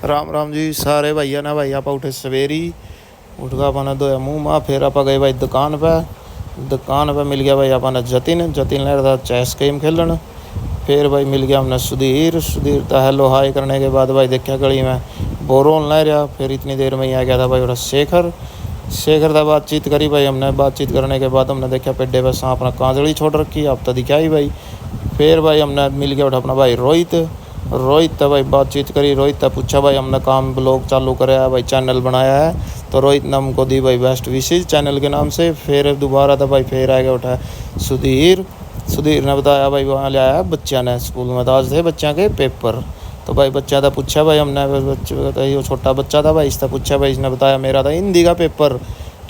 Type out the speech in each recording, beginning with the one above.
राम राम जी सारे भैया ना भाई आप उठे सवेरी उठ का अपना धोया मुँह माँ फिर आप गए भाई दुकान पे मिल गया भाई अपना जतिन ले रहा था चेस गेम खेलन। फिर भाई मिल गया हमने सुधीर तो हेलो हाई करने के बाद भाई देखा गली में बोरोन ले रहा। फिर इतनी देर में ही आ गया था भाई उठा शेखर था बातचीत करी भाई हमने। बातचीत करने के बाद हमने देखा पेड्डे पे सांप अपना कांजड़ी छोड़ रखी अब तो दिखा ही भाई। फिर भाई हमने मिल गया उठा अपना भाई रोहित भाई बातचीत करी। रोहित पूछा भाई हमने काम ब्लॉग चालू कराया है भाई चैनल बनाया है तो रोहित ने हमको दी भाई बेस्ट विशेज चैनल के नाम से। फिर दोबारा था भाई फिर आ गया उठा सुधीर ने बताया भाई वहाँ ले आया बच्चा ने स्कूल में तो आज थे बच्चा के पेपर तो भाई बच्चा था पूछा भाई हमने बच्चे वो छोटा बच्चा था भाई इसने पूछा भाई इसने बताया मेरा था हिंदी का पेपर।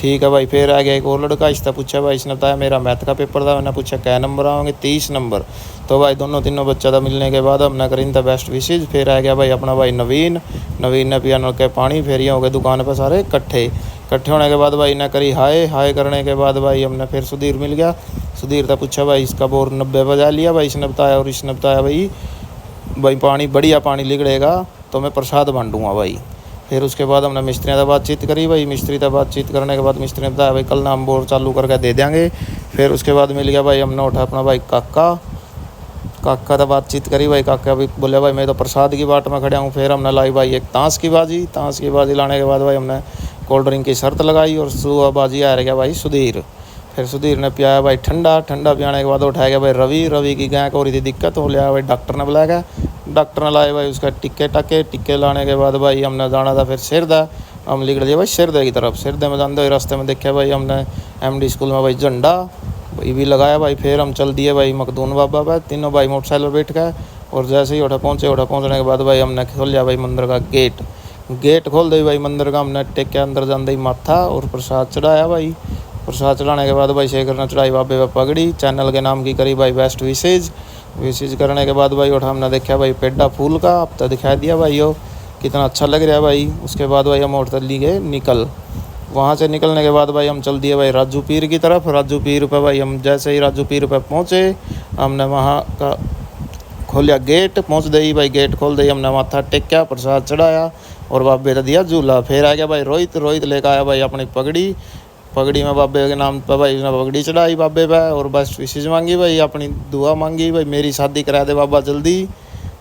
ठीक है भाई। फिर आ गया एक और लड़का इसने पूछा भाई इसने बताया मेरा मैथ का पेपर था। मैंने पूछा क्या नंबर आओगे 30 नंबर। तो भाई तीनों बच्चा था मिलने के बाद हमने करी था बेस्ट विशेज। फिर आ गया भाई अपना भाई नवीन ने पिया नल के पानी। फिर ये हो गए दुकान पर सारे इकट्ठे होने के बाद भाई ने करी हाय करने के बाद भाई हमने फिर सुधीर मिल गया। सुधीर था पूछा भाई इसका बोर 90 बजा लिया भाई इसने बताया। और इसने बताया भाई पानी बढ़िया पानी लिगड़ेगा तो मैं प्रसाद बांटूँगा भाई। फिर उसके बाद हमने मिस्त्री से बातचीत करी भाई। मिस्त्री से बातचीत करने के बाद मिस्त्री ने बताया भाई कल ना हम बोर चालू करके दे देंगे। फिर उसके बाद मिल गया भाई हमने उठा अपना भाई काका से बातचीत करी भाई। काका भी बोले भाई मैं तो प्रसाद की बाट में खड़ा हूँ। फिर हमने लाई भाई एक ताश की बाजी लाने के बाद भाई हमने कोल्ड ड्रिंक की शर्त लगाई और सुबह बाजी आ गया भाई सुधीर। फिर सुधीर ने पियाया भाई ठंडा पियाने के बाद उठाया गया भाई रवि की गाय को हो रही थी दिक्कत हो लिया भाई डॉक्टर ने बुलाया गया। डॉक्टर ने लाए भाई उसका टिक्के लाने के बाद भाई हमने जाना था फिर सिरदा। हम निकल गए भाई सिरदे की तरफ। सिरदे में जानते हुए रास्ते में देखा भाई हमने MD स्कूल में भाई झंडा भाई भी लगाया भाई। फिर हम चल दिए भाई मखदून बाबा पर तीनों भाई मोटरसाइकिल पर बैठ गए। और जैसे ही पहुँचने के बाद भाई हमने खोल लिया भाई मंदिर का गेट खोल दी भाई मंदिर का। हमने टेक के अंदर जाते ही माथा और प्रसाद चढ़ाया भाई। प्रसाद चढ़ाने के बाद भाई शेखर ने चढ़ाई बाबे पर पगड़ी चैनल के नाम की करी भाई बेस्ट विशेज करने के बाद भाई उठा हमने देखा भाई पेड्डा फूल का अब तो दिखा दिया भाई यो कितना अच्छा लग रहा है भाई। उसके बाद भाई हम होटल ली गए वहाँ से निकलने के बाद भाई हम चल दिए भाई राजू पीर की तरफ। राजू पीर पर भाई हम जैसे ही राजू पीर पर पहुँचे हमने वहाँ का खोलिया गेट। पहुँच गई भाई गेट खोल दी हमने माथा टेक्या प्रसाद चढ़ाया और बाबे ने दिया झूला। फिर आ गया भाई रोहित लेकर आया भाई अपनी पगड़ी में बाबे के नाम पर भाई उसने पगड़ी चढ़ाई बाबे पे और बस विशेष मांगी भाई अपनी दुआ मांगी भाई मेरी शादी करा दे बाबा जल्दी।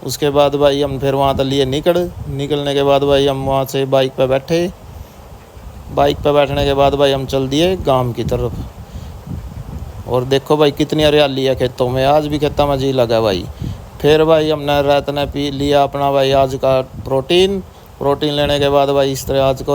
उसके बाद भाई हम फिर वहाँ तक लिए निकलने के बाद भाई हम वहाँ से बाइक पे बैठने के बाद भाई हम चल दिए गांव की तरफ। और देखो भाई कितनी हरियाली है खेतों में आज भी खेतों में जी लगा भाई। फिर भाई हमने रात ने पी लिया अपना भाई आज का प्रोटीन लेने के बाद भाई इस तरह आज को